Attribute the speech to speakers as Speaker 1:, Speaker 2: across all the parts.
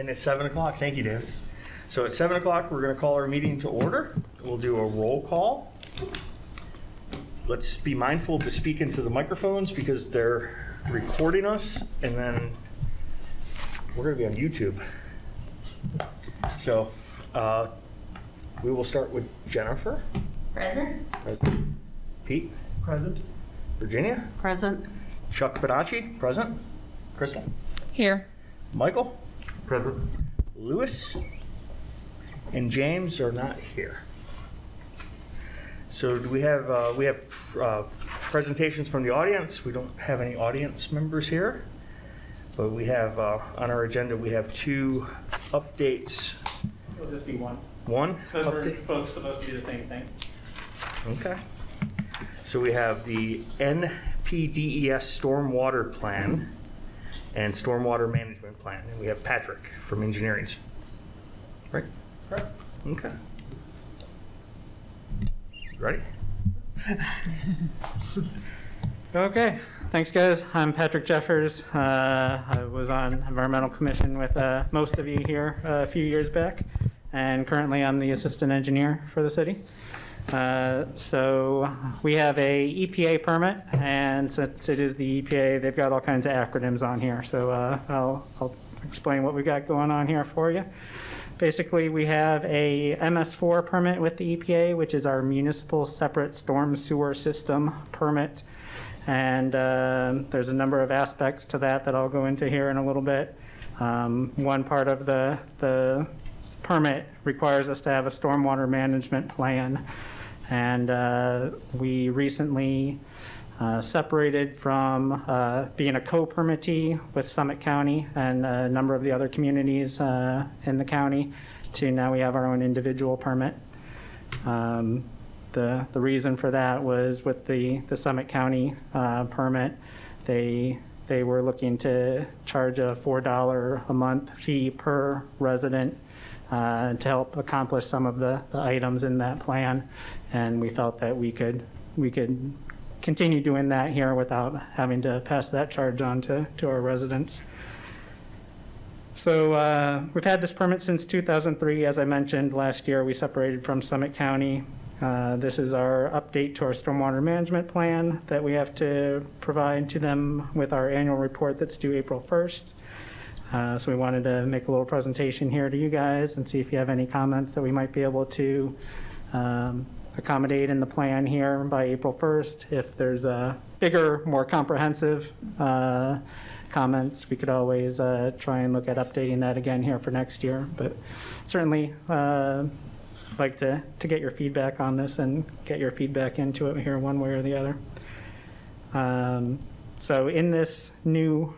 Speaker 1: And it's 7 o'clock. Thank you, David. So at 7 o'clock, we're going to call our meeting to order. We'll do a roll call. Let's be mindful to speak into the microphones because they're recording us, and then we're going to be on YouTube. So we will start with Jennifer.
Speaker 2: Present.
Speaker 1: Present. Pete.
Speaker 3: Present.
Speaker 1: Virginia.
Speaker 4: Present.
Speaker 1: Chuck Fedacci. Present. Crystal.
Speaker 4: Here.
Speaker 1: Michael.
Speaker 3: Present.
Speaker 1: Lewis. And James are not here. So do we have presentations from the audience? We don't have any audience members here, but we have on our agenda we have 2 updates.
Speaker 5: It'll just be one.
Speaker 1: One
Speaker 5: Because we're
Speaker 1: update.
Speaker 5: both supposed to do the same thing.
Speaker 1: Okay. So we have the NPDES stormwater plan and stormwater management plan, and we have Patrick from engineering. Right?
Speaker 5: Correct.
Speaker 1: Okay. Ready?
Speaker 5: Okay, thanks guys. I'm Patrick Jeffers. I was on Environmental Commission with most of you here a few years back, and currently I'm the assistant engineer for the city. So we have a EPA permit, and since it is the EPA, they've got all kinds of acronyms on here. So I'll explain what we got going on here for you. Basically, we have a MS4 permit with the EPA, which is our municipal separate storm sewer system permit. And there's a number of aspects to that I'll go into here in a little bit. One part of the permit requires us to have a stormwater management plan. And we recently separated from being a co-permittee with Summit County and a number of the other communities in the county to now we have our own individual permit. The reason for that was with the Summit County permit, they were looking to charge a $4 a month fee per resident to help accomplish some of the items in that plan, and we felt that we could continue doing that here without having to pass that charge on to our residents. So we've had this permit since 2003. As I mentioned, last year we separated from Summit County. This is our update to our stormwater management plan that we have to provide to them with our annual report that's due April 1st. So we wanted to make a little presentation here to you guys and see if you have any comments that we might be able to accommodate in the plan here by April 1st. If there's bigger, more comprehensive comments, we could always try and look at updating that again here for next year. But certainly like to get your feedback on this and get your feedback into it here one way or the other. So in this new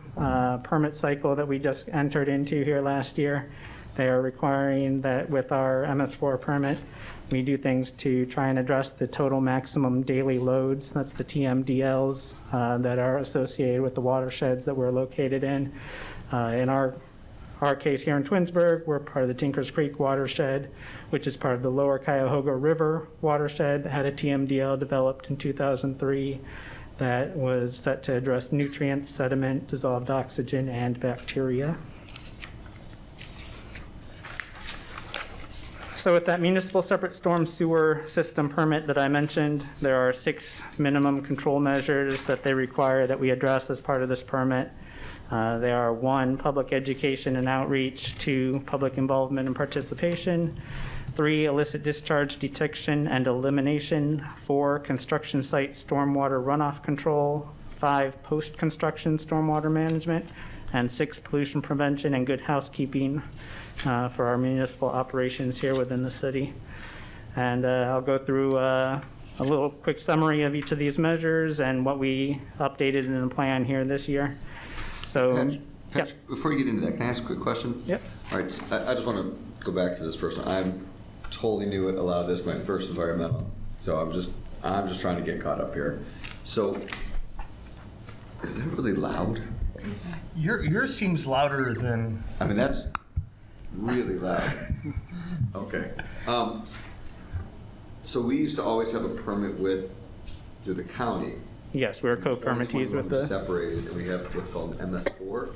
Speaker 5: permit cycle that we just entered into here last year, they are requiring that with our MS4 permit, we do things to try and address the total maximum daily loads. That's the TMDLs that are associated with the watersheds that we're located in. In our case here in Twinsburg, we're part of the Tinkers Creek watershed, which is part of the Lower Cuyahoga River watershed that had a TMDL developed in 2003 that was set to address nutrients, sediment, dissolved oxygen, and bacteria. So with that municipal separate storm sewer system permit that I mentioned, there are 6 minimum control measures that they require that we address as part of this permit. They are 1, public education and outreach, 2, public involvement and participation, 3, illicit discharge detection and elimination, 4, construction site stormwater runoff control, 5, post-construction stormwater management, and 6, pollution prevention and good housekeeping for our municipal operations here within the city. And I'll go through a little quick summary of each of these measures and what we updated in the plan here this year. So,
Speaker 6: Patrick, before you get into that, can I ask a quick question?
Speaker 5: Yep.
Speaker 6: All right, so I just want to go back to this first one. I'm totally new at a lot of this, my first environmental, so I'm just trying to get caught up here. So, is that really loud?
Speaker 1: Yours seems louder than.
Speaker 6: I mean, that's really loud. Okay. So we used to always have a permit through the county.
Speaker 5: yes, we're co-permittees with the.
Speaker 6: Separated, and we have what's called an MS4.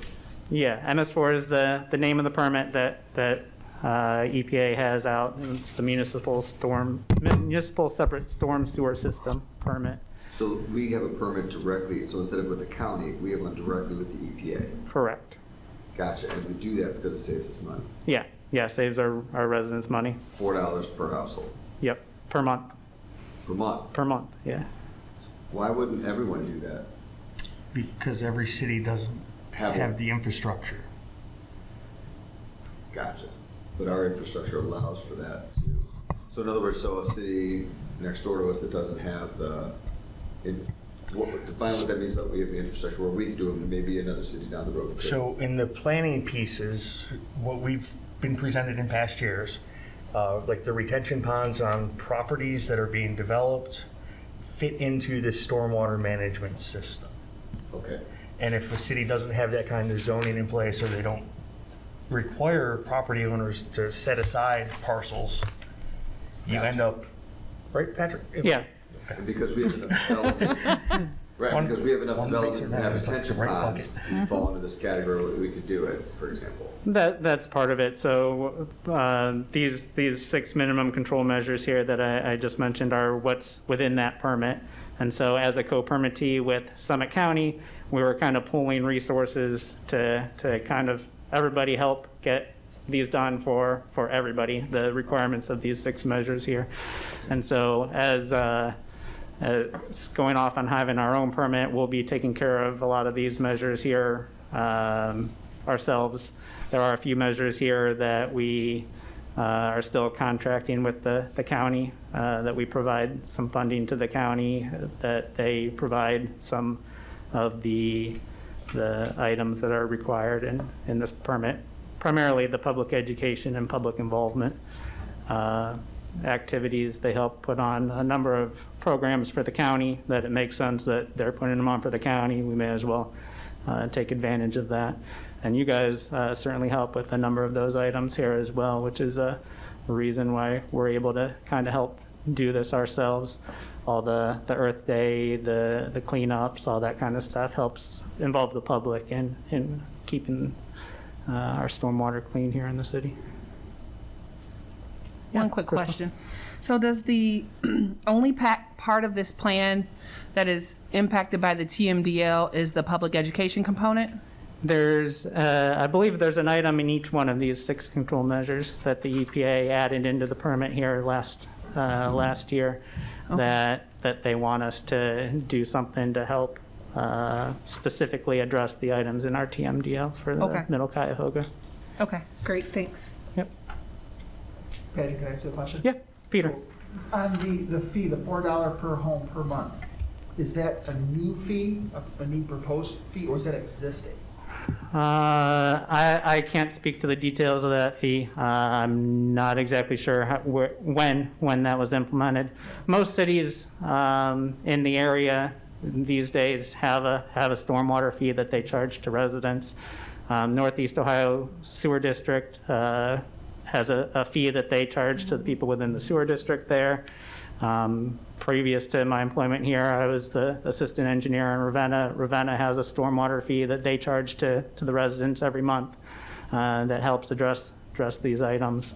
Speaker 5: Yeah, MS4 is the name of the permit that EPA has out. It's the municipal separate storm sewer system permit.
Speaker 6: So we have a permit directly, so instead of with the county, we have one directly with the EPA.
Speaker 5: Correct.
Speaker 6: Gotcha, and we do that because it saves us money.
Speaker 5: Yeah, saves our residents money.
Speaker 6: $4 per household,
Speaker 5: Yep, per month.
Speaker 6: per month.
Speaker 5: Per month, yeah.
Speaker 6: Why wouldn't everyone do that?
Speaker 1: Because every city doesn't have the infrastructure.
Speaker 6: Gotcha. But our infrastructure allows for that too. So in other words, so a city next door to us that doesn't have define what that means about we have the infrastructure where we can do it, maybe another city down the road.
Speaker 1: So in the planning pieces, what we've been presented in past years, like the retention ponds on properties that are being developed fit into the stormwater management system.
Speaker 6: Okay.
Speaker 1: And if a city doesn't have that kind of zoning in place, or they don't require property owners to set aside parcels, you end up, right, Patrick?
Speaker 5: Yeah.
Speaker 6: And because we have enough developments, right, because we have enough developments that have retention ponds, we fall into this category where we could do it, for example.
Speaker 5: That's part of it. So these 6 minimum control measures here that I just mentioned are what's within that permit. And so as a co-permittee with Summit County, we were kind of pooling resources to kind of everybody help get these done for everybody, the requirements of these 6 measures here. And so as going off on having our own permit, we'll be taking care of a lot of these measures here ourselves. There are a few measures here that we are still contracting with the county, that we provide some funding to the county, that they provide some of the items that are required in this permit, primarily the public education and public involvement activities. They help put on a number of programs for the county that it makes sense that they're putting them on for the county. We may as well take advantage of that. And you guys certainly help with a number of those items here as well, which is a reason why we're able to kind of help do this ourselves. All the Earth Day, the cleanups, all that kind of stuff helps involve the public in keeping our stormwater clean here in the city.
Speaker 2: One quick question. So does the only part of this plan that is impacted by the TMDL is the public education component?
Speaker 5: There's, I believe there's an item in each one of these 6 control measures that the EPA added into the permit here last year,
Speaker 2: Okay.
Speaker 5: that they want us to do something to help specifically address the items in our TMDL for the
Speaker 2: Okay.
Speaker 5: Middle Cuyahoga.
Speaker 2: Okay, great, thanks.
Speaker 5: Yep.
Speaker 3: Patty, can I ask you a question?
Speaker 5: Yeah, Peter.
Speaker 3: On the fee, the $4 per home per month, is that a new fee, a new proposed fee, or is that existing?
Speaker 5: I can't speak to the details of that fee. I'm not exactly sure when that was implemented. Most cities in the area these days have a stormwater fee that they charge to residents. Northeast Ohio Sewer District has a fee that they charge to the people within the sewer district there. Previous to my employment here, I was the assistant engineer in Ravenna. Ravenna has a stormwater fee that they charge to the residents every month that helps address these items.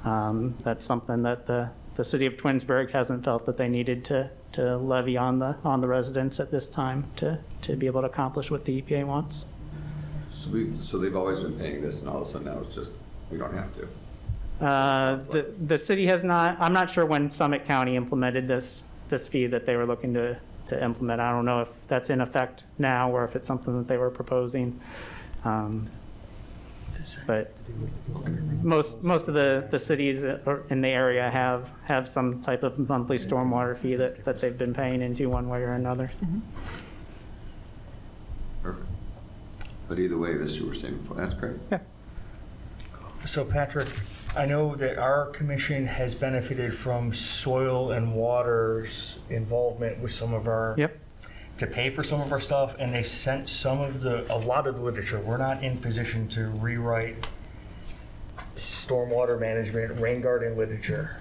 Speaker 5: That's something that the city of Twinsburg hasn't felt that they needed to levy on the residents at this time to be able to accomplish what the EPA wants.
Speaker 6: So they've always been paying this, and all of a sudden now it's just, we don't have to.
Speaker 5: The city has not, I'm not sure when Summit County implemented this fee that they were looking to implement. I don't know if that's in effect now or if it's something that they were proposing. But most of the cities in the area have some type of monthly stormwater fee that they've been paying into one way or another.
Speaker 6: Perfect. But either way, this you were saying before, that's great.
Speaker 5: Yeah.
Speaker 1: So Patrick, I know that our commission has benefited from soil and water's involvement with some of our,
Speaker 5: Yep.
Speaker 1: to pay for some of our stuff, and they sent a lot of the literature. We're not in position to rewrite stormwater management, rain garden literature.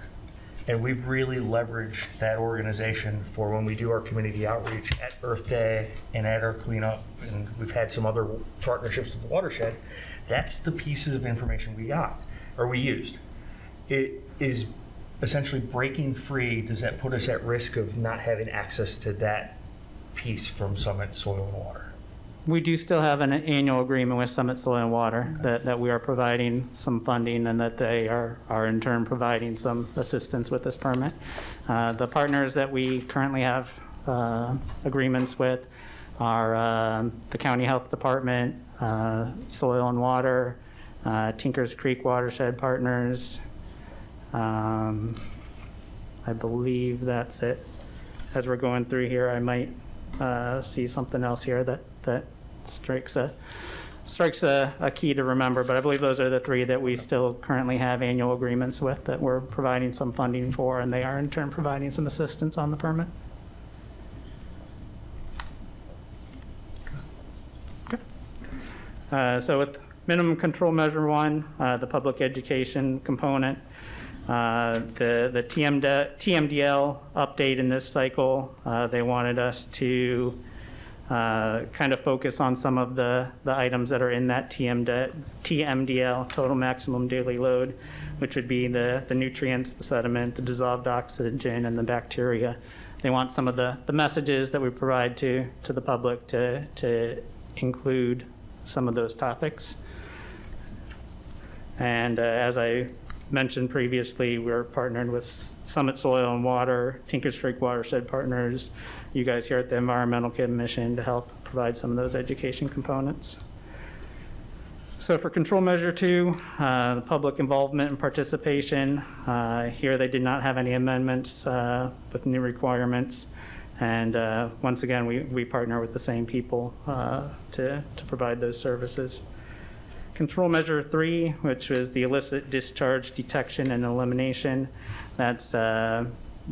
Speaker 1: And we've really leveraged that organization for when we do our community outreach at Earth Day and at our cleanup, and we've had some other partnerships with the watershed. That's the pieces of information we got, or we used. It is essentially breaking free. Does that put us at risk of not having access to that piece from Summit Soil and Water?
Speaker 5: We do still have an annual agreement with Summit Soil and Water that we are providing some funding and that they are in turn providing some assistance with this permit. The partners that we currently have agreements with are the County Health Department, Soil and Water, Tinkers Creek Watershed Partners. I believe that's it. As we're going through here, I might see something else here that strikes a key to remember, but I believe those are the three that we still currently have annual agreements with that we're providing some funding for, and they are in turn providing some assistance on the permit. Okay. So with minimum control measure 1, the public education component, the TMDL update in this cycle, they wanted us to kind of focus on some of the items that are in that TMDL, total maximum daily load, which would be the nutrients, the sediment, the dissolved oxygen, and the bacteria. They want some of the messages that we provide to the public to include some of those topics. And as I mentioned previously, we're partnered with Summit Soil and Water, Tinkers Creek Watershed Partners, you guys here at the Environmental Commission to help provide some of those education components. So for control measure 2, the public involvement and participation, here they did not have any amendments with new requirements. And once again, we partner with the same people to provide those services. Control measure 3, which was the illicit discharge detection and elimination. That's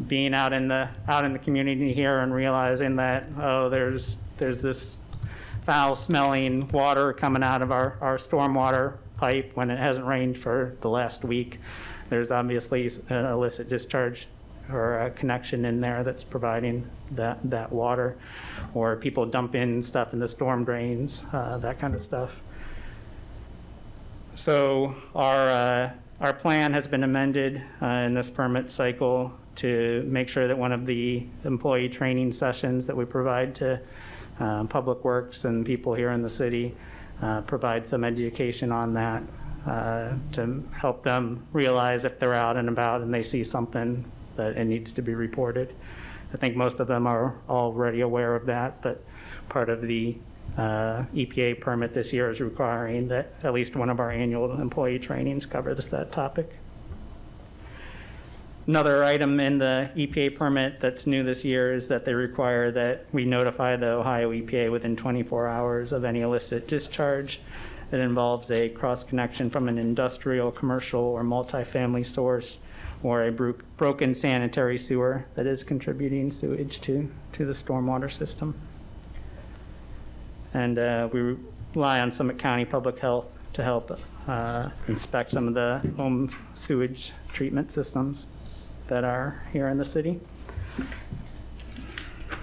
Speaker 5: being out in the community here and realizing that, oh, there's this foul smelling water coming out of our stormwater pipe when it hasn't rained for the last week. There's obviously an illicit discharge or a connection in there that's providing that water, or people dumping stuff in the storm drains, that kind of stuff. So our plan has been amended in this permit cycle to make sure that one of the employee training sessions that we provide to Public Works and people here in the city provide some education on that to help them realize if they're out and about and they see something that it needs to be reported. I think most of them are already aware of that, but part of the EPA permit this year is requiring that at least one of our annual employee trainings covers that topic. Another item in the EPA permit that's new this year is that they require that we notify the Ohio EPA within 24 hours of any illicit discharge that involves a cross connection from an industrial, commercial, or multifamily source, or a broken sanitary sewer that is contributing sewage to the stormwater system. And we rely on Summit County Public Health to help inspect some of the home sewage treatment systems that are here in the city.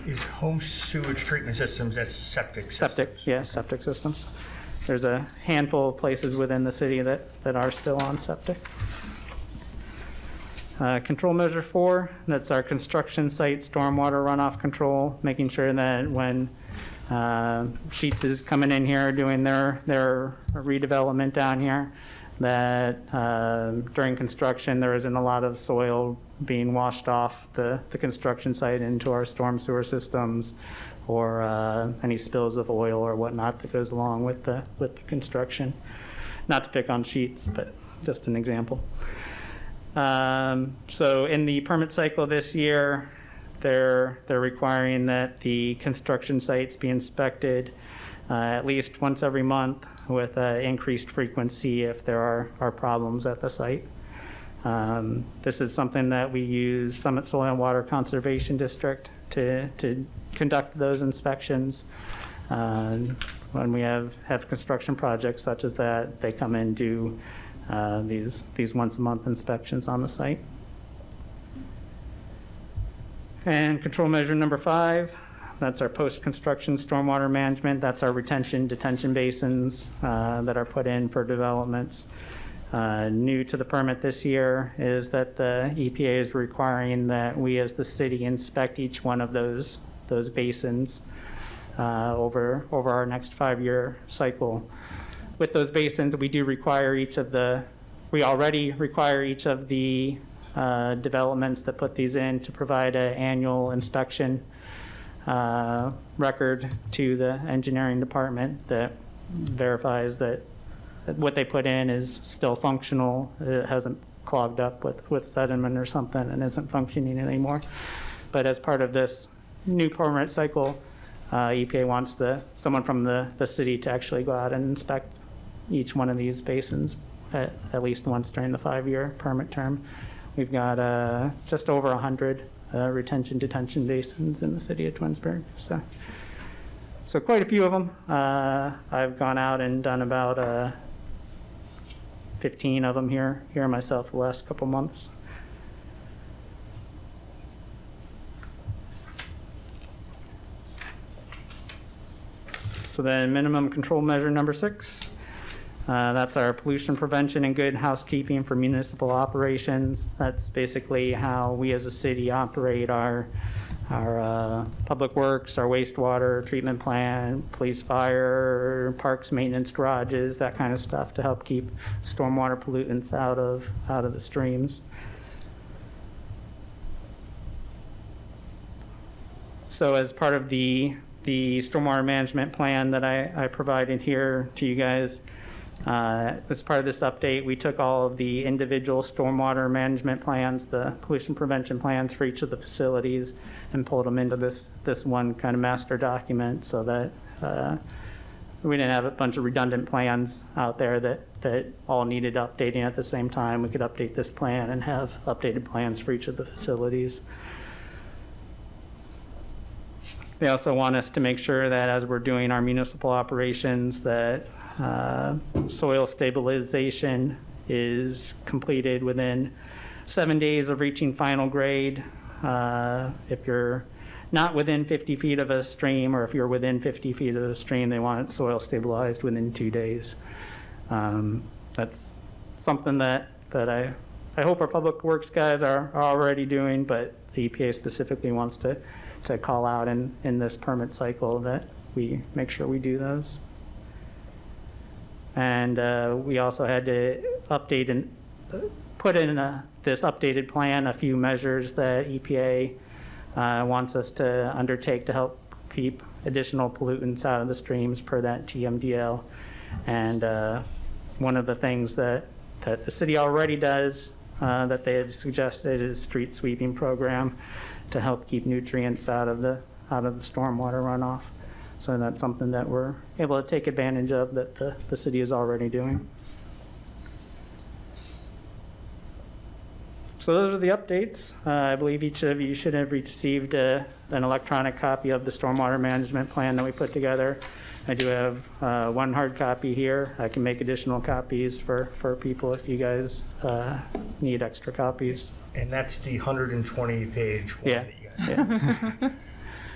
Speaker 1: These home sewage treatment systems, that's septic systems.
Speaker 5: Septic, yeah, septic systems. There's a handful of places within the city that are still on septic. Control measure 4, that's our construction site stormwater runoff control, making sure that when Sheets is coming in here doing their redevelopment down here, that during construction there isn't a lot of soil being washed off the construction site into our storm sewer systems, or any spills of oil or whatnot that goes along with the construction. Not to pick on Sheets, but just an example. So in the permit cycle this year, they're requiring that the construction sites be inspected at least once every month with increased frequency if there are problems at the site. This is something that we use Summit Soil and Water Conservation District to conduct those inspections. When we have construction projects such as that, they come in and do these once a month inspections on the site. And control measure number 5, that's our post-construction stormwater management. That's our detention basins that are put in for developments. New to the permit this year is that the EPA is requiring that we as the city inspect each one of those basins over our next 5-year cycle. With those basins, we already require each of the developments that put these in to provide an annual inspection record to the engineering department that verifies that what they put in is still functional. It hasn't clogged up with sediment or something and isn't functioning anymore. But as part of this new permit cycle, EPA wants someone from the city to actually go out and inspect each one of these basins at least once during the 5-year permit term. We've got just over 100 detention basins in the city of Twinsburg. So quite a few of them. I've gone out and done about 15 of them here myself the last couple months. So then minimum control measure number 6. That's our pollution prevention and good housekeeping for municipal operations. That's basically how we as a city operate our public works, our wastewater treatment plant, police, fire, parks, maintenance, garages, that kind of stuff to help keep stormwater pollutants out of the streams. So as part of the stormwater management plan that I provided here to you guys, as part of this update, we took all of the individual stormwater management plans, the pollution prevention plans for each of the facilities, and pulled them into this one kind of master document so that we didn't have a bunch of redundant plans out there that all needed updating at the same time. We could update this plan and have updated plans for each of the facilities. They also want us to make sure that as we're doing our municipal operations that soil stabilization is completed within 7 days of reaching final grade. If you're not within 50 feet of a stream, or if you're within 50 feet of the stream, they want it soil stabilized within 2 days. That's something that I hope our public works guys are already doing, but the EPA specifically wants to call out in this permit cycle that we make sure we do those. And we also had to update and put in this updated plan a few measures that EPA wants us to undertake to help keep additional pollutants out of the streams per that TMDL. And one of the things that the city already does that they had suggested is street sweeping program to help keep nutrients out of the stormwater runoff. So that's something that we're able to take advantage of that the city is already doing. So those are the updates. I believe each of you should have received an electronic copy of the stormwater management plan that we put together. I do have one hard copy here. I can make additional copies for people if you guys need extra copies.
Speaker 1: And that's the 120-page one
Speaker 5: Yeah.
Speaker 1: that you guys have.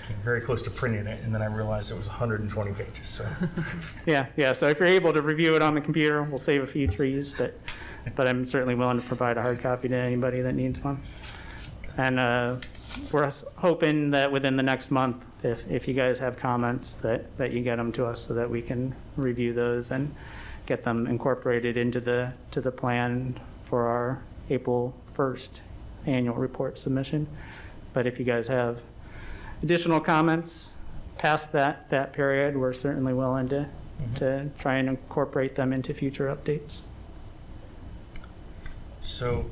Speaker 1: Came very close to printing it, and then I realized it was 120 pages. So
Speaker 5: Yeah. So if you're able to review it on the computer, we'll save a few trees, but I'm certainly willing to provide a hard copy to anybody that needs one. And we're hoping that within the next month, if you guys have comments, that you get them to us so that we can review those and get them incorporated into the plan for our April 1st annual report submission. But if you guys have additional comments past that period, we're certainly willing to try and incorporate them into future updates.
Speaker 1: So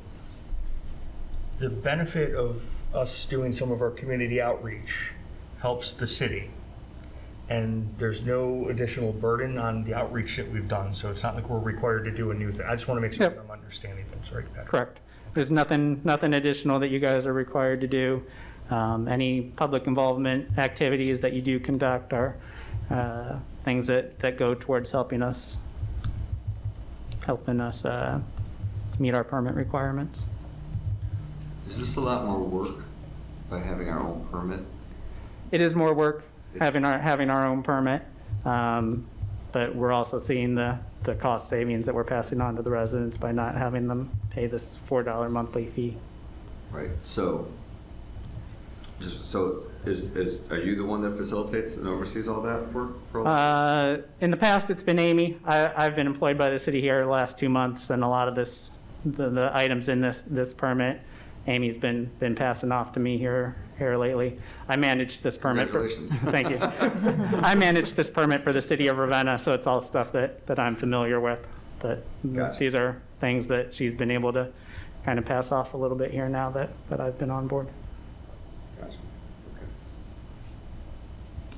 Speaker 1: the benefit of us doing some of our community outreach helps the city. And there's no additional burden on the outreach that we've done. So it's not like we're required to do a new thing. I just want to make sure that I'm understanding things right, Patrick.
Speaker 5: Correct. There's nothing additional that you guys are required to do. Any public involvement activities that you do conduct are things that go towards helping us meet our permit requirements.
Speaker 6: Is this a lot more work By having our own permit?
Speaker 5: It is more work
Speaker 6: It's-
Speaker 5: having our own permit, but we're also seeing the cost savings that we're passing on to the residents by not having them pay this $4 monthly fee.
Speaker 6: Right, so, are you the one that facilitates and oversees all that work? For all
Speaker 5: In the past, it's been Amy. I've been employed by the city here the last 2 months, and a lot of the items in this permit, Amy's been passing off to me here lately. I managed this permit.
Speaker 6: Congratulations.
Speaker 5: Thank you. I managed this permit for the city of Ravenna, so it's all stuff that I'm familiar with. But
Speaker 6: Gotcha.
Speaker 5: these are things that she's been able to kind of pass off a little bit here now that I've been on board.
Speaker 6: Gotcha. Okay.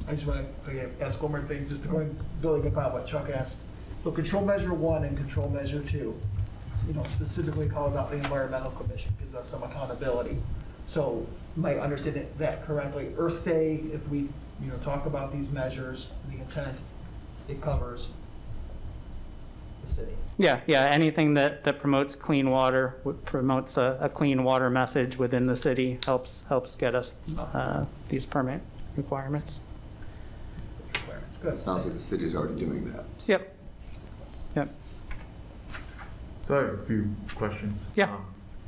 Speaker 3: I just want to ask one more thing, just to go and building upon what Chuck asked. So control measure 1 and control measure 2, specifically calls out the environmental commission, gives us some accountability. So might understand that correctly. Earth Day, if we, talk about these measures, the intent, it covers the city.
Speaker 5: Yeah, anything that promotes clean water, promotes a clean water message within the city helps get us these permit requirements.
Speaker 3: Requirements. Good.
Speaker 6: It sounds like the city's already doing that.
Speaker 5: Yep.
Speaker 4: So I have a few questions.
Speaker 5: Yeah.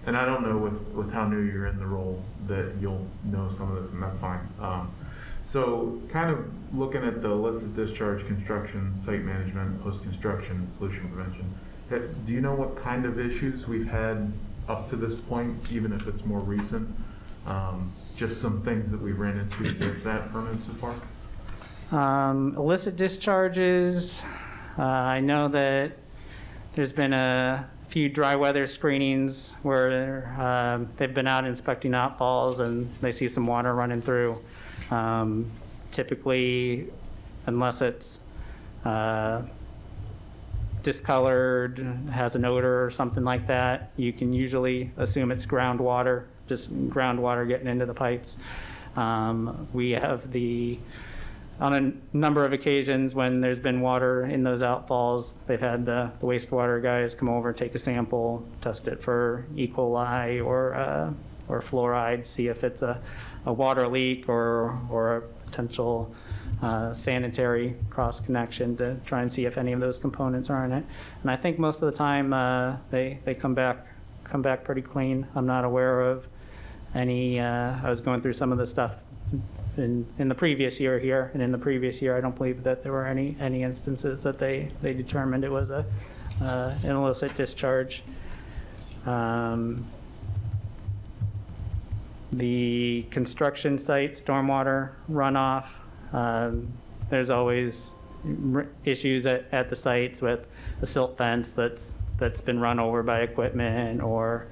Speaker 4: And I don't know with how new you're in the role that you'll know some of this, and that's fine. So kind of looking at the illicit discharge, construction, site management, post-construction, pollution prevention, do you know what kind of issues we've had up to this point, even if it's more recent? Just some things that we ran into with that permit so far?
Speaker 5: Illicit discharges, I know that there's been a few dry weather screenings where they've been out inspecting outfalls and they see some water running through. Typically, unless it's discolored, has an odor or something like that, you can usually assume it's groundwater, just groundwater getting into the pipes. We have on a number of occasions when there's been water in those outfalls, they've had the wastewater guys come over, take a sample, test it for E. coli or fluoride, see if it's a water leak or a potential sanitary cross connection to try and see if any of those components are in it. And I think most of the time they come back pretty clean. I'm not aware of any. I was going through some of the stuff in the previous year here, and in the previous year I don't believe that there were any instances that they determined it was an illicit discharge. The construction site, stormwater runoff, there's always issues at the sites with a silt fence that's been run over by equipment, or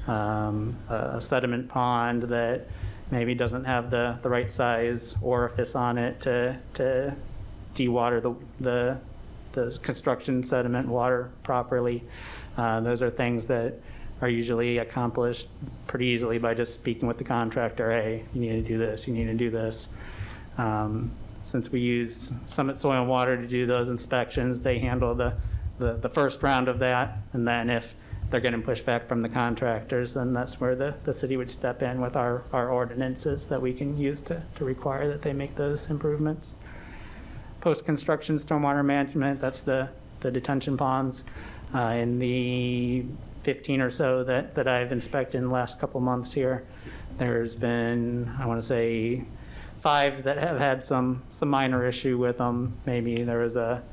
Speaker 5: a sediment pond that maybe doesn't have the right size orifice on it to dewater the construction sediment water properly. Those are things that are usually accomplished pretty easily by just speaking with the contractor. Hey, you need to do this, you need to do this. Since we use Summit Soil and Water to do those inspections, they handle the first round of that, and then if they're getting pushback from the contractors, then that's where the city would step in with our ordinances that we can use to require that they make those improvements. Post-construction stormwater management, that's the detention ponds. In the 15 or so that I've inspected in the last couple months here, there's been, I want to say, 5 that have had some minor issue with them. Maybe there was a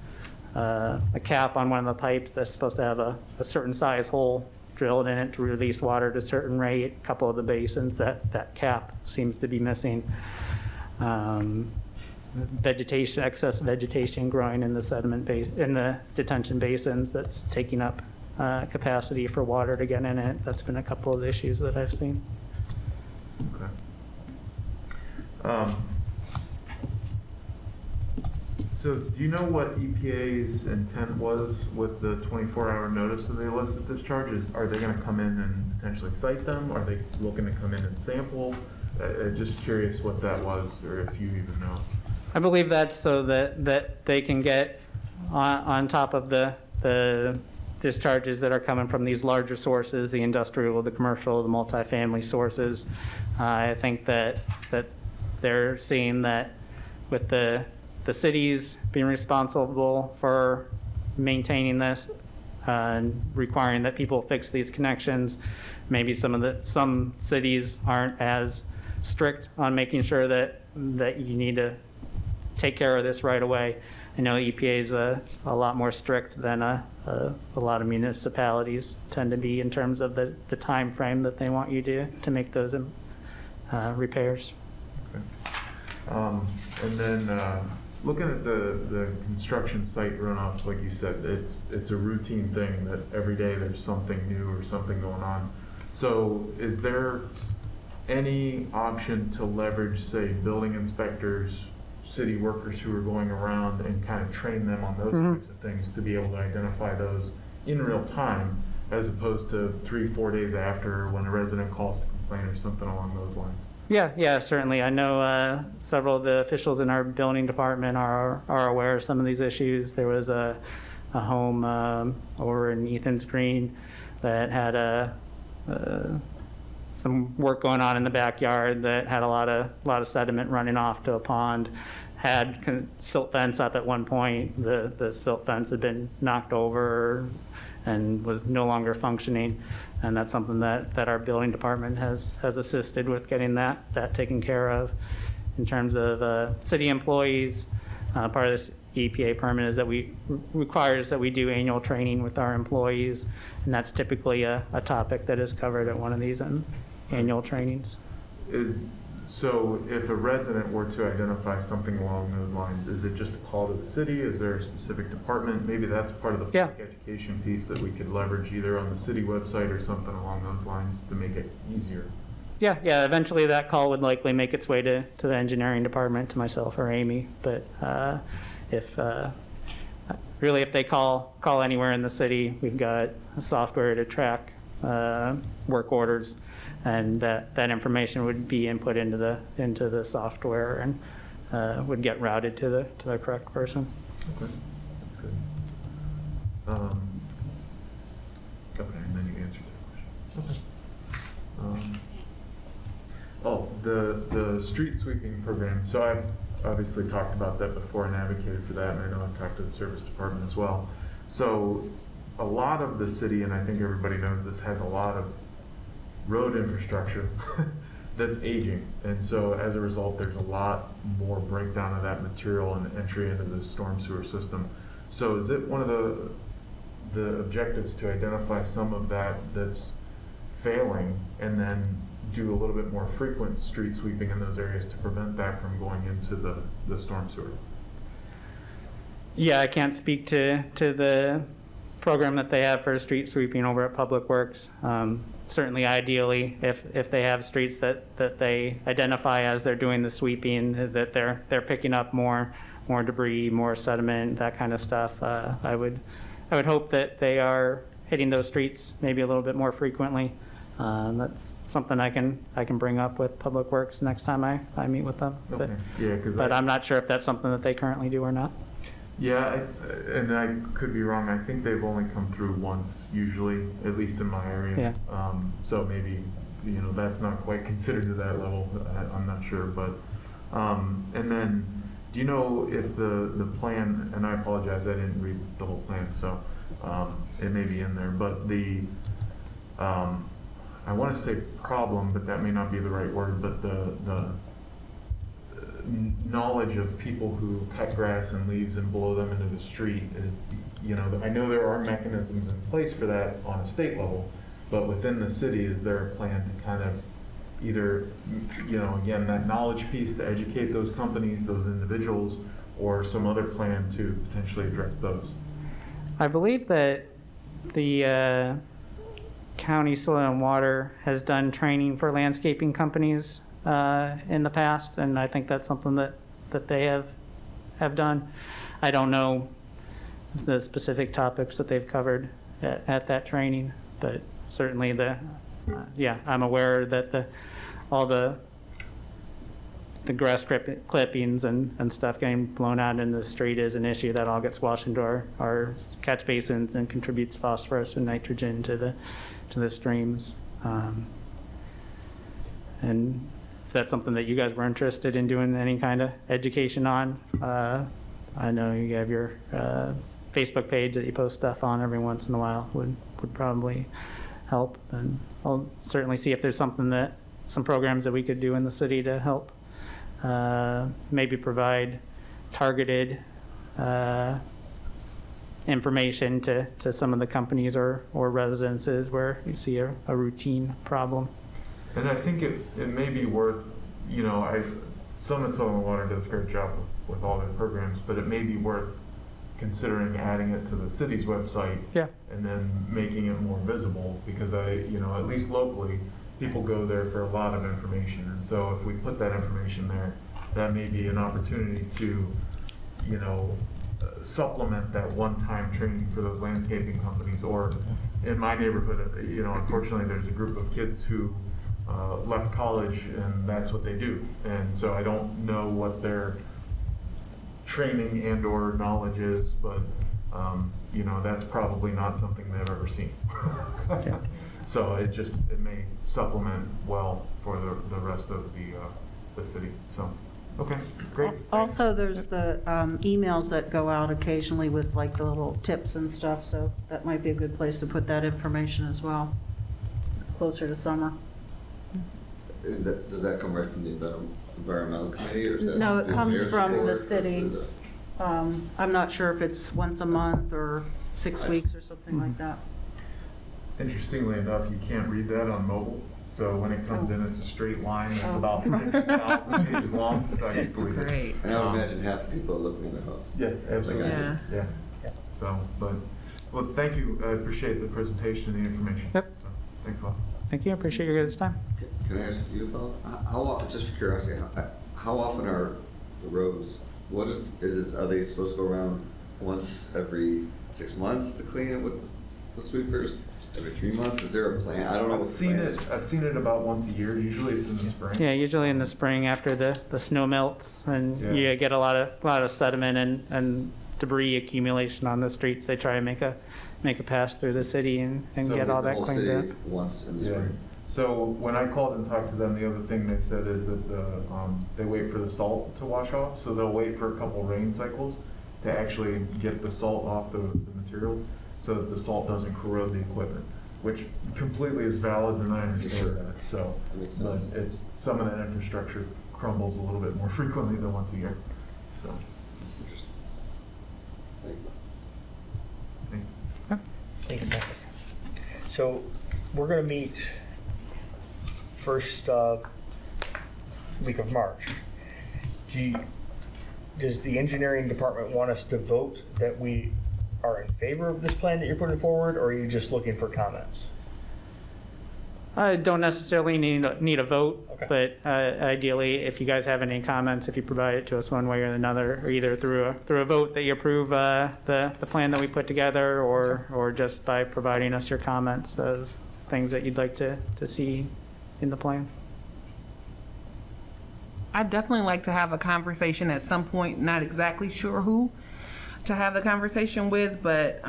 Speaker 5: cap on one of the pipes that's supposed to have a certain size hole drilled in it to release water at a certain rate. A couple of the basins, that cap seems to be missing. Vegetation, excess vegetation growing in the sediment in the detention basins that's taking up capacity for water to get in it. That's been a couple of issues that I've seen.
Speaker 4: Okay. So do you know what EPA's intent was with the 24-hour notice of the illicit discharges? Are they going to come in and potentially cite them? Are they looking to come in and sample? Just curious what that was, or if you even know.
Speaker 5: I believe that's so that they can get on top of the discharges that are coming from these larger sources, the industrial, the commercial, the multifamily sources. I think that they're seeing that with the cities being responsible for maintaining this and requiring that people fix these connections, maybe some cities aren't as strict on making sure that you need to take care of this right away. I know EPA is a lot more strict than a lot of municipalities tend to be in terms of the time frame that they want you to make those repairs.
Speaker 4: And then looking at the construction site runoff, like you said, it's a routine thing that every day there's something new or something going on. So is there any option to leverage, say, building inspectors, city workers who are going around and kind of train them on those types of things to be able to identify those in real time, as opposed to 3-4 days after when a resident calls to complain or something along those lines?
Speaker 5: Yeah, certainly. I know several of the officials in our building department are aware of some of these issues. There was a home over in Ethan's Green that had some work going on in the backyard that had a lot of sediment running off to a pond. Had silt fence up at one point. The silt fence had been knocked over and was no longer functioning, and that's something that our building department has assisted with getting that taken care of. In terms of city employees, part of this EPA permit is that requires that we do annual training with our employees, and that's typically a topic that is covered at one of these annual trainings.
Speaker 4: So if a resident were to identify something along those lines, is it just a call to the city? Is there a specific department? Maybe that's part of the public education piece that we could leverage either on the city website or something along those lines to make it easier.
Speaker 5: Yeah, eventually that call would likely make its way to the engineering department, to myself or Amy, but if they call anywhere in the city, we've got a software to track work orders, and that information would be input into the software and would get routed to the correct person.
Speaker 4: Okay, good. Okay, and then you answered that question. Okay. The street sweeping program. So I've obviously talked about that before and advocated for that, and I know I've talked to the service department as well. So a lot of the city, and I think everybody knows this, has a lot of road infrastructure that's aging, and so as a result there's a lot more breakdown of that material and entry into the storm sewer system. So is it one of the objectives to identify some of that that's failing and then do a little bit more frequent street sweeping in those areas to prevent that from going into the storm sewer?
Speaker 5: Yeah, I can't speak to the program that they have for street sweeping over at Public Works. Certainly, ideally, if they have streets that they identify as they're doing the sweeping, that they're picking up more debris, more sediment, that kind of stuff. I would hope that they are hitting those streets maybe a little bit more frequently. That's something I can bring up with Public Works next time I meet with them.
Speaker 4: Okay. Yeah,
Speaker 5: but I'm not sure if that's something that they currently do or not.
Speaker 4: Yeah, and I could be wrong. I think they've only come through once, usually, at least in my area.
Speaker 5: Yeah.
Speaker 4: So maybe, that's not quite considered to that level. I'm not sure. But, and then, do you know if the plan, and I apologize, I didn't read the whole plan, so it may be in there, but I want to say problem, but that may not be the right word, but the knowledge of people who cut grass and leaves and blow them into the street is, I know there are mechanisms in place for that on a state level, but within the city, is there a plan to kind of either, again, that knowledge piece to educate those companies, those individuals, or some other plan to potentially address those?
Speaker 5: I believe that the County Soil and Water has done training for landscaping companies in the past, and I think that's something that they have done. I don't know the specific topics that they've covered at that training, but certainly I'm aware that all the the grass clippings and stuff getting blown out into the street is an issue that all gets washed into our catch basins and contributes phosphorus and nitrogen to the streams. And if that's something that you guys were interested in doing any kind of education on, I know you have your Facebook page that you post stuff on every once in a while would probably help. And I'll certainly see if there's some programs that we could do in the city to help maybe provide targeted information to some of the companies or residences where you see a routine problem.
Speaker 4: And I think it may be worth, Summit Soil and Water does a great job with all their programs, but it may be worth considering adding it to the city's website.
Speaker 5: Yeah.
Speaker 4: And then making it more visible, because at least locally, people go there for a lot of information. And so if we put that information there, that may be an opportunity to, supplement that one-time training for those landscaping companies. Or in my neighborhood, unfortunately, there's a group of kids who left college and that's what they do. And so I don't know what their training and or knowledge is, but that's probably not something they've ever seen.
Speaker 5: Yeah.
Speaker 4: So it may supplement well for the rest of the city. So, okay, great.
Speaker 7: Also, there's the emails that go out occasionally with like the little tips and stuff, so that might be a good place to put that information as well. It's closer to summer.
Speaker 6: Does that come right from the environmental committee, or is that?
Speaker 7: No, it comes
Speaker 6: their
Speaker 7: from
Speaker 6: support,
Speaker 7: the
Speaker 6: or
Speaker 7: city.
Speaker 6: is it-
Speaker 7: I'm not sure if it's once a month or 6 weeks or something like that.
Speaker 4: Interestingly enough, you can't read that on mobile. So when it comes in, it's a straight line. It's about 50,000 pages long. So I just believe it.
Speaker 2: Great.
Speaker 6: And I would imagine half the people are looking at their house.
Speaker 4: Yes, absolutely.
Speaker 2: Yeah.
Speaker 4: Yeah. So, well, thank you. I appreciate the presentation and the information.
Speaker 5: Yep.
Speaker 4: So, thanks a lot.
Speaker 5: Thank you. I appreciate your guys' time.
Speaker 6: Can I ask you about, how often, just for curiosity, how often are the roads, are they supposed to go around once every 6 months to clean it with the sweepers? Every 3 months? Is there a plan? I don't know what the plan is.
Speaker 4: I've seen it about once a year. Usually it's in the spring.
Speaker 5: Yeah, usually in the spring after the snow melts and
Speaker 4: Yeah.
Speaker 5: you get a lot of sediment and debris accumulation on the streets. They try to make a pass through the city and
Speaker 6: So
Speaker 5: get all
Speaker 6: the
Speaker 5: that
Speaker 6: whole
Speaker 5: cleaned
Speaker 6: city
Speaker 5: up.
Speaker 6: once in the
Speaker 4: Yeah.
Speaker 6: spring?
Speaker 4: So when I called and talked to them, the other thing they said is that they wait for the salt to wash off. So they'll wait for a couple rain cycles to actually get the salt off the materials so that the salt doesn't corrode the equipment, which completely is valid, and I
Speaker 6: Sure.
Speaker 4: understand that. So,
Speaker 6: That makes
Speaker 4: but
Speaker 6: sense.
Speaker 4: some of that infrastructure crumbles a little bit more frequently than once a year. So,
Speaker 6: That's interesting. Thank you.
Speaker 4: thank you.
Speaker 1: Thank you, Patrick. So we're going to meet first week of March. Does the engineering department want us to vote that we are in favor of this plan that you're putting forward, or are you just looking for comments?
Speaker 5: I don't necessarily need a vote,
Speaker 1: Okay.
Speaker 5: but ideally, if you guys have any comments, if you provide it to us one way or another, or either through a vote that you approve the plan that we put together, or just by providing us your comments of things that you'd like to see in the plan.
Speaker 2: I'd definitely like to have a conversation at some point, not exactly sure who to have the conversation with, but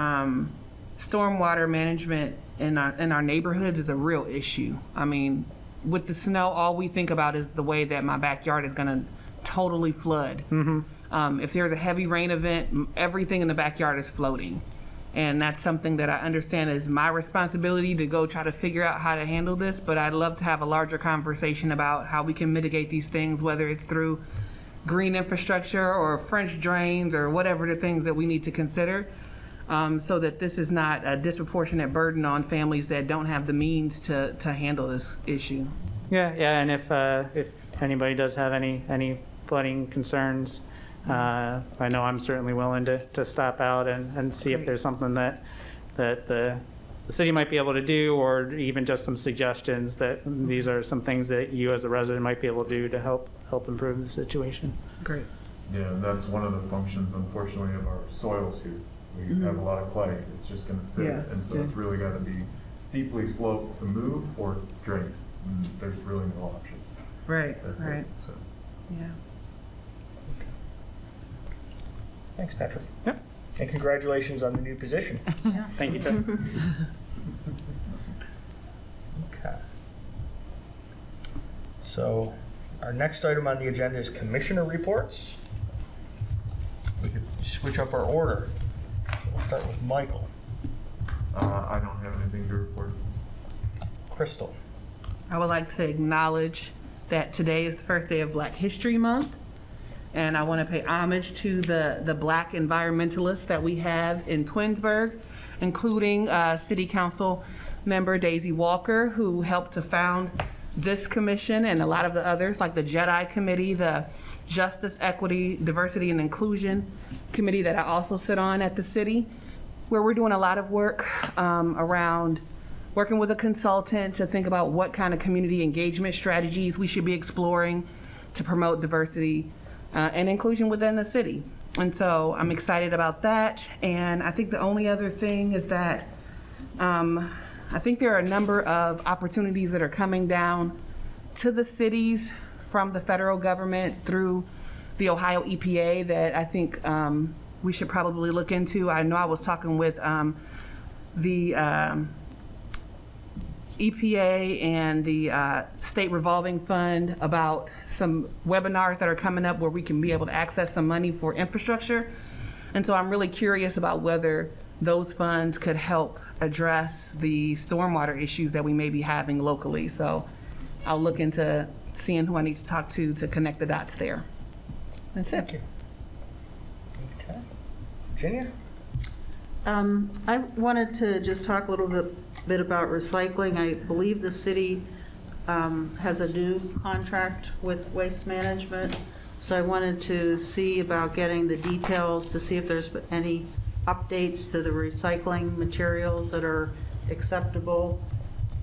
Speaker 2: stormwater management in our neighborhoods is a real issue. I mean, with the snow, all we think about is the way that my backyard is gonna totally flood. If there's a heavy rain event, everything in the backyard is floating. And that's something that I understand is my responsibility to go try to figure out how to handle this, but I'd love to have a larger conversation about how we can mitigate these things, whether it's through green infrastructure or French drains or whatever the things that we need to consider, so that this is not a disproportionate burden on families that don't have the means to handle this issue.
Speaker 5: Yeah, and if anybody does have any flooding concerns, I know I'm certainly willing to stop out and see if there's something that the city might be able to do, or even just some suggestions that these are some things that you as a resident might be able to do to help improve the situation.
Speaker 2: Great.
Speaker 4: Yeah, and that's one of the functions, unfortunately, of our soils here. We have a lot of clay. It's just going to sit,
Speaker 2: Yeah.
Speaker 4: and so it's really got to be steeply sloped to move or drain. And there's really no option.
Speaker 2: Right,
Speaker 4: That's
Speaker 2: right.
Speaker 4: it. So,
Speaker 2: Yeah.
Speaker 1: Thanks, Patrick.
Speaker 5: Yep.
Speaker 1: And congratulations on the new position.
Speaker 5: Thank you, Jeff.
Speaker 1: Okay. So our next item on the agenda is commissioner reports. We could switch up our order. So we'll start with Michael.
Speaker 4: I don't have anything to report.
Speaker 1: Crystal.
Speaker 2: I would like to acknowledge that today is the first day of Black History Month. And I want to pay homage to the Black environmentalists that we have in Twinsburg, including City Council member Daisy Walker, who helped to found this commission and a lot of the others, like the JEDI Committee, the Justice, Equity, Diversity, and Inclusion Committee that I also sit on at the city, where we're doing a lot of work around working with a consultant to think about what kind of community engagement strategies we should be exploring to promote diversity and inclusion within the city. And so I'm excited about that. And I think the only other thing is that I think there are a number of opportunities that are coming down to the cities from the federal government through the Ohio EPA that I think we should probably look into. I know I was talking with the EPA and the State Revolving Fund about some webinars that are coming up where we can be able to access some money for infrastructure. And so I'm really curious about whether those funds could help address the stormwater issues that we may be having locally. So I'll look into seeing who I need to talk to connect the dots there. That's it.
Speaker 1: Thank you. Okay. Virginia?
Speaker 7: I wanted to just talk a little bit about recycling. I believe the city has a new contract with Waste Management, so I wanted to see about getting the details to see if there's any updates to the recycling materials that are acceptable,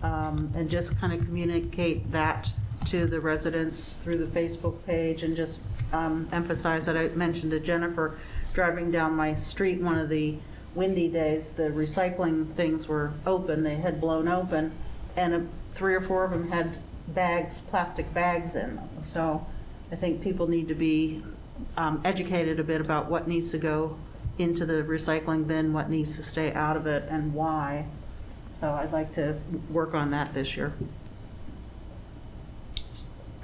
Speaker 7: and just kind of communicate that to the residents through the Facebook page, and just emphasize that I mentioned to Jennifer, driving down my street one of the windy days, the recycling things were open, they had blown open, and 3 or 4 of them had bags, plastic bags in them. So I think people need to be educated a bit about what needs to go into the recycling bin, what needs to stay out of it, and why. So I'd like to work on that this year.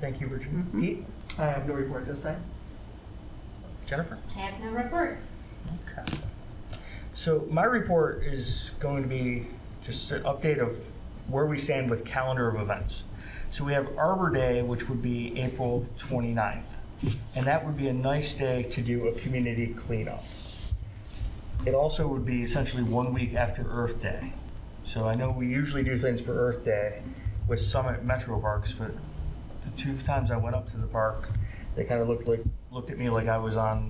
Speaker 1: Thank you, Virginia. Pete?
Speaker 3: I have no report this time.
Speaker 1: Jennifer?
Speaker 8: I have no report.
Speaker 1: Okay. So my report is going to be just an update of where we stand with calendar of events. So we have Arbor Day, which would be April 29th. And that would be a nice day to do a community cleanup. It also would be essentially 1 week after Earth Day. So I know we usually do things for Earth Day with Summit Metro Parks, but the 2 times I went up to the park, they kind of looked at me like I was out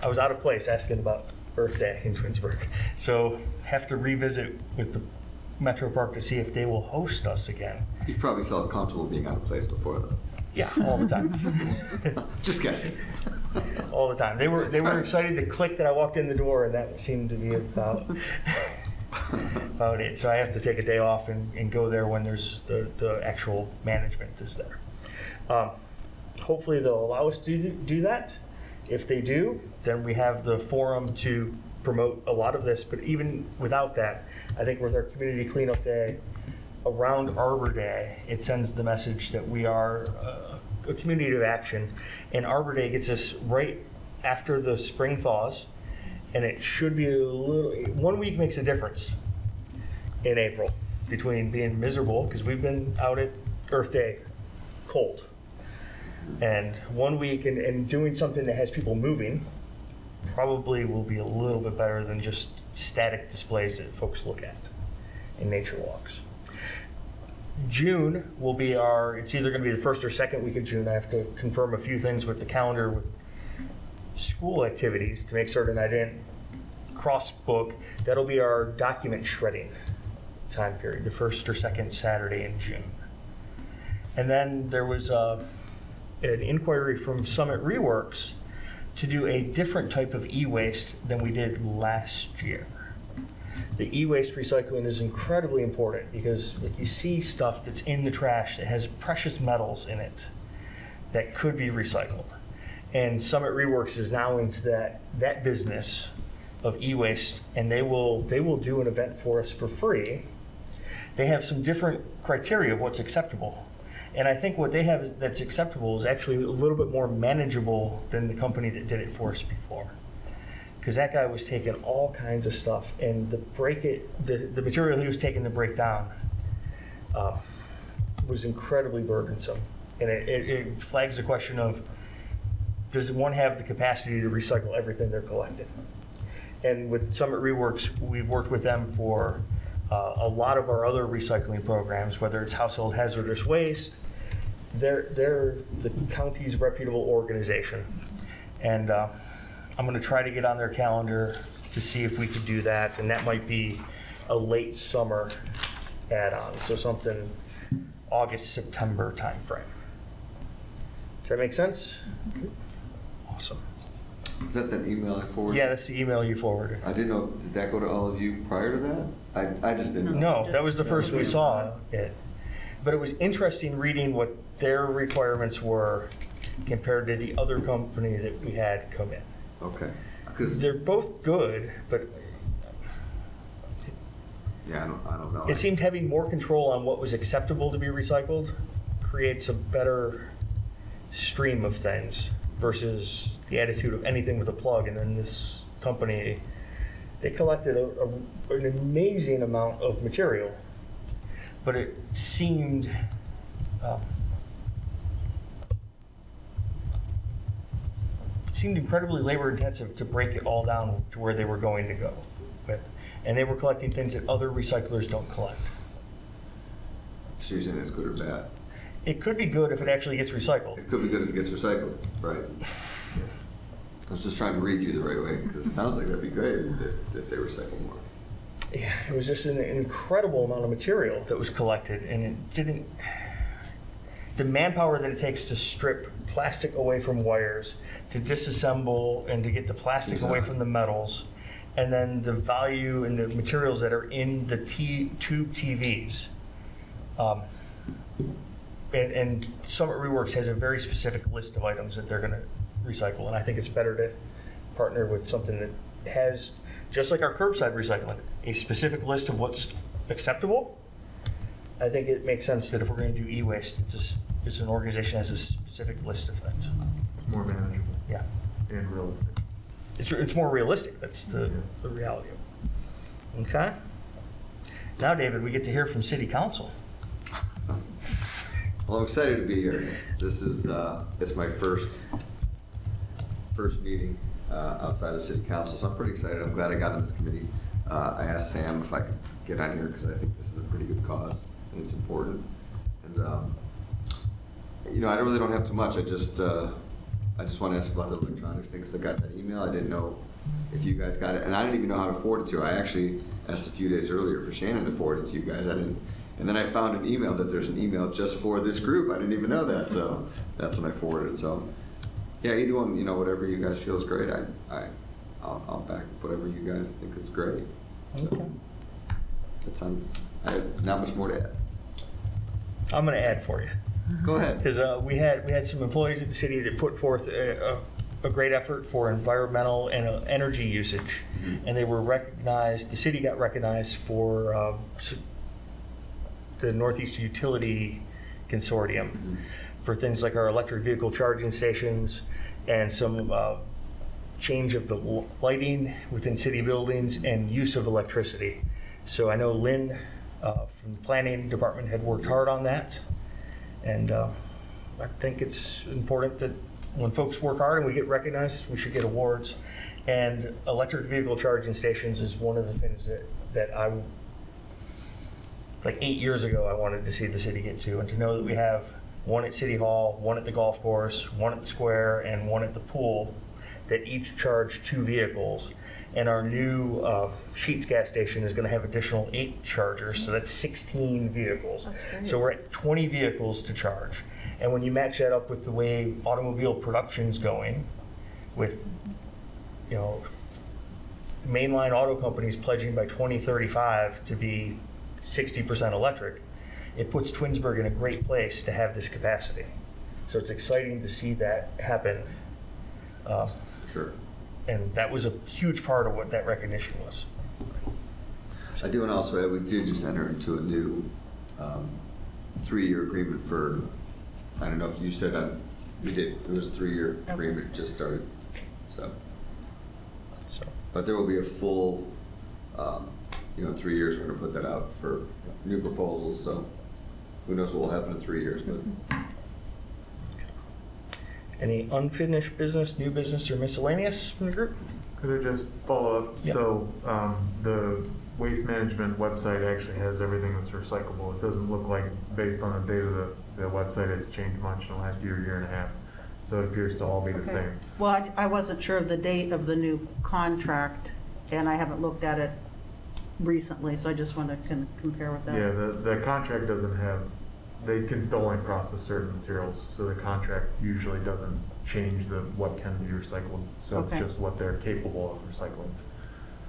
Speaker 1: of place asking about Earth Day in Twinsburg. So have to revisit with the Metro Park to see if they will host us again.
Speaker 6: You've probably felt comfortable being out of place before, though.
Speaker 1: Yeah, all the time.
Speaker 6: Just guessing.
Speaker 1: All the time. They were excited to click that I walked in the door, and that seemed to be about it. So I have to take a day off and go there when there's the actual management is there. Hopefully they'll allow us to do that. If they do, then we have the forum to promote a lot of this. But even without that, I think with our community cleanup day around Arbor Day, it sends the message that we are a community of action. And Arbor Day gets us right after the spring thaws, and it should be 1 week makes a difference in April between being miserable, because we've been out at Earth Day cold, and 1 week and doing something that has people moving probably will be a little bit better than just static displays that folks look at in nature walks. June will be it's either going to be the first or second week of June. I have to confirm a few things with the calendar with school activities to make certain I didn't cross book. That'll be our document shredding time period, the first or second Saturday in June. And then there was an inquiry from Summit Reworks to do a different type of e-waste than we did last year. The EWaste Recycling is incredibly important because you see stuff that's in the trash that has precious metals in it. that could be recycled. And Summit Reworks is now into that business of e-waste, and they will do an event for us for free. They have some different criteria of what's acceptable. And I think what they have that's acceptable is actually a little bit more manageable than the company that did it for us before. Because that guy was taking all kinds of stuff, and the material he was taking to break down was incredibly burdensome. And it flags the question of, does one have the capacity to recycle everything they're collecting? And with Summit Reworks, we've worked with them for a lot of our other recycling programs, whether it's household hazardous waste. They're the county's reputable organization. And I'm going to try to get on their calendar to see if we could do that. And that might be a late summer add-on, so something August, September timeframe. Does that make sense? Awesome.
Speaker 6: Is that email I forwarded?
Speaker 1: Yeah, that's the email you forwarded.
Speaker 6: I didn't know, did that go to all of you prior to that? I just didn't know.
Speaker 1: No, that was the first we saw it. But it was interesting reading what their requirements were compared to the other company that we had come in.
Speaker 6: Okay. Because,
Speaker 1: They're both good, but
Speaker 6: yeah, I don't know.
Speaker 1: it seemed having more control on what was acceptable to be recycled creates a better stream of things versus the attitude of anything with a plug. And then this company, they collected an amazing amount of material, but it seemed incredibly labor intensive to break it all down to where they were going to go with. And they were collecting things that other recyclers don't collect.
Speaker 6: So you're saying it's good or bad?
Speaker 1: It could be good if it actually gets recycled.
Speaker 6: It could be good if it gets recycled, right? I was just trying to read you the right way, because it sounds like that'd be great if they recycle more.
Speaker 1: Yeah, it was just an incredible amount of material that was collected, and it didn't. The manpower that it takes to strip plastic away from wires, to disassemble and to get the plastic away from the metals, and then the value and the materials that are in the tube TVs. And Summit Reworks has a very specific list of items that they're going to recycle, and I think it's better to partner with something that has, just like our curbside recycling, a specific list of what's acceptable. I think it makes sense that if we're going to do e-waste, it's an organization that has a specific list of things.
Speaker 4: It's more manageable
Speaker 1: Yeah,
Speaker 4: and realistic.
Speaker 1: it's more realistic. That's the reality of it. Okay. Now, David, we get to hear from City Council.
Speaker 6: Well, I'm excited to be here. This is, it's my first meeting outside of City Council, so I'm pretty excited. I'm glad I got on this committee. I asked Sam if I could get on here because I think this is a pretty good cause and it's important. And I really don't have too much. I just want to ask about the electronics thing because I got that email. I didn't know if you guys got it, and I didn't even know how to forward it to her. I actually asked a few days earlier for Shannon to forward it to you guys. I didn't. And then I found an email that there's an email just for this group. I didn't even know that, so that's when I forwarded it. So, yeah, either one, whatever you guys feel is great. I'll back whatever you guys think is great.
Speaker 1: Okay.
Speaker 6: I have not much more to add.
Speaker 1: I'm going to add for you.
Speaker 6: Go ahead.
Speaker 1: Because we had some employees at the city that put forth a great effort for environmental and energy usage, and they were recognized. The city got recognized for the Northeast Utility Consortium for things like our electric vehicle charging stations and some change of the lighting within city buildings and use of electricity. So I know Lynn from the planning department had worked hard on that. And I think it's important that when folks work hard and we get recognized, we should get awards. And electric vehicle charging stations is one of the things that I, like 8 years ago, I wanted to see the city get to. And to know that we have one at City Hall, one at the golf course, one at the square, and one at the pool that each charge 2 vehicles. And our new Sheetz gas station is going to have additional 8 chargers, so that's 16 vehicles.
Speaker 7: That's great.
Speaker 1: So we're at 20 vehicles to charge. And when you match that up with the way automobile production's going, with mainline auto companies pledging by 2035 to be 60% electric, it puts Twinsburg in a great place to have this capacity. So it's exciting to see that happen.
Speaker 6: Sure.
Speaker 1: And that was a huge part of what that recognition was.
Speaker 6: I do want to also add, we did just enter into a new 3-year agreement for, I don't know if you said, we did, it was a 3-year agreement, just started, so. But there will be a full, 3 years, we're going to put that out for new proposals, so who knows what will happen in 3 years, but.
Speaker 1: Any unfinished business, new business, or miscellaneous from the group?
Speaker 4: Could I just follow up?
Speaker 1: Yeah.
Speaker 4: So, the waste management website actually has everything that's recyclable. It doesn't look like, based on the data that the website has changed much in the last year and a half. So it appears to all be the
Speaker 7: Okay.
Speaker 4: same.
Speaker 7: Well, I wasn't sure of the date of the new contract, and I haven't looked at it recently, so I just want to compare with that.
Speaker 4: Yeah, the contract doesn't have, they can still only process certain materials, so the contract usually doesn't change what can be recycled. So
Speaker 7: Okay.
Speaker 4: it's just what they're capable of recycling.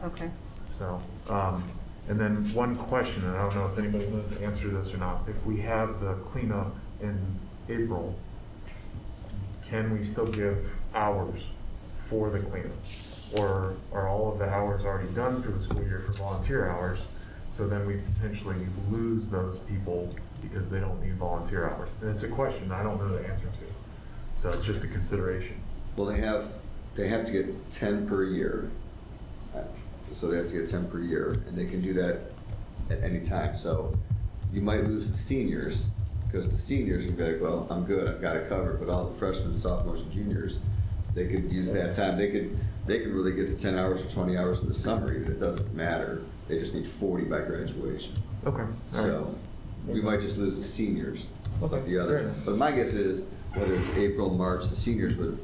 Speaker 7: Okay.
Speaker 4: So, and then one question, and I don't know if anybody knows the answer to this or not. If we have the cleanup in April, can we still give hours for the cleanup? Or are all of the hours already done for the school year for volunteer hours? So then we potentially lose those people because they don't need volunteer hours. And it's a question I don't know the answer to. So it's just a consideration.
Speaker 6: Well, they have to get 10 per year. So they have to get 10 per year, and they can do that at any time. So you might lose the seniors, because the seniors can be like, well, I'm good, I've got it covered. But all the freshmen, sophomores, and juniors, they could use that time. They can really get to 10 hours or 20 hours in the summer, even. It doesn't matter. They just need 40 by graduation.
Speaker 4: Okay. All right.
Speaker 6: So we might just lose the seniors,
Speaker 4: Okay,
Speaker 6: like the
Speaker 4: fair
Speaker 6: others.
Speaker 4: enough.
Speaker 6: But my guess is, whether it's April, March, the seniors would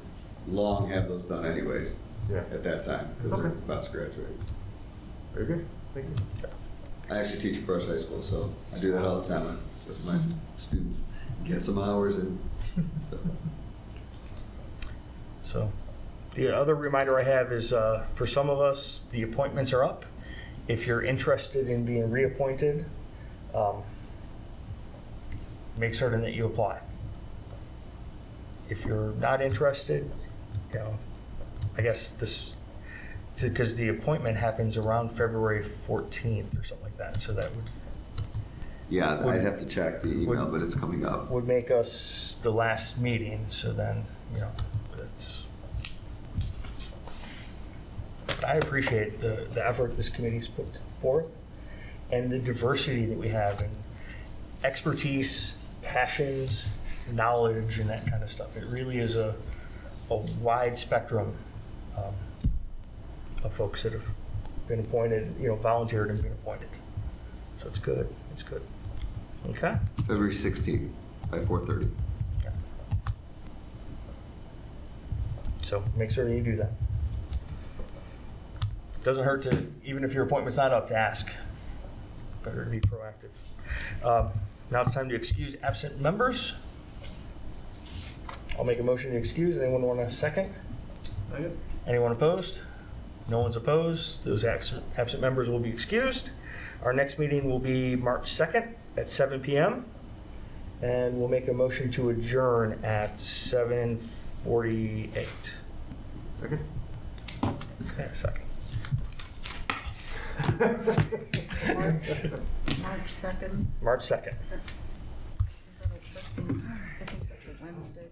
Speaker 6: long have those done anyways
Speaker 4: Yeah.
Speaker 6: at that time, because they're
Speaker 4: Okay.
Speaker 6: about to graduate.
Speaker 4: Very good. Thank you.
Speaker 6: I actually teach at Brush High School, so I do that all the time with my students. Get some hours in, so.
Speaker 1: So, the other reminder I have is, for some of us, the appointments are up. If you're interested in being reappointed, make certain that you apply. If you're not interested, I guess because the appointment happens around February 14th or something like that, so that
Speaker 6: Yeah,
Speaker 1: Would-
Speaker 6: I'd have to check the email, but it's coming up.
Speaker 1: would make us the last meeting, so then, it's. But I appreciate the effort this committee's put forth and the diversity that we have in expertise, passions, knowledge, and that kind of stuff. It really is a wide spectrum of folks that have been appointed, volunteered and been appointed. So it's good, it's good. Okay?
Speaker 6: February 16th by 4:30.
Speaker 1: So make sure you do that. Doesn't hurt to, even if your appointment's not up, to ask. Better to be proactive. Now it's time to excuse absent members. I'll make a motion to excuse. Anyone want a second? Anyone opposed? No one's opposed. Those absent members will be excused. Our next meeting will be March 2nd at 7 p.m. And we'll make a motion to adjourn at 7:48.
Speaker 4: Second?
Speaker 1: Okay, second.
Speaker 7: March 2nd.
Speaker 1: March 2nd.
Speaker 7: I think that's a Wednesday.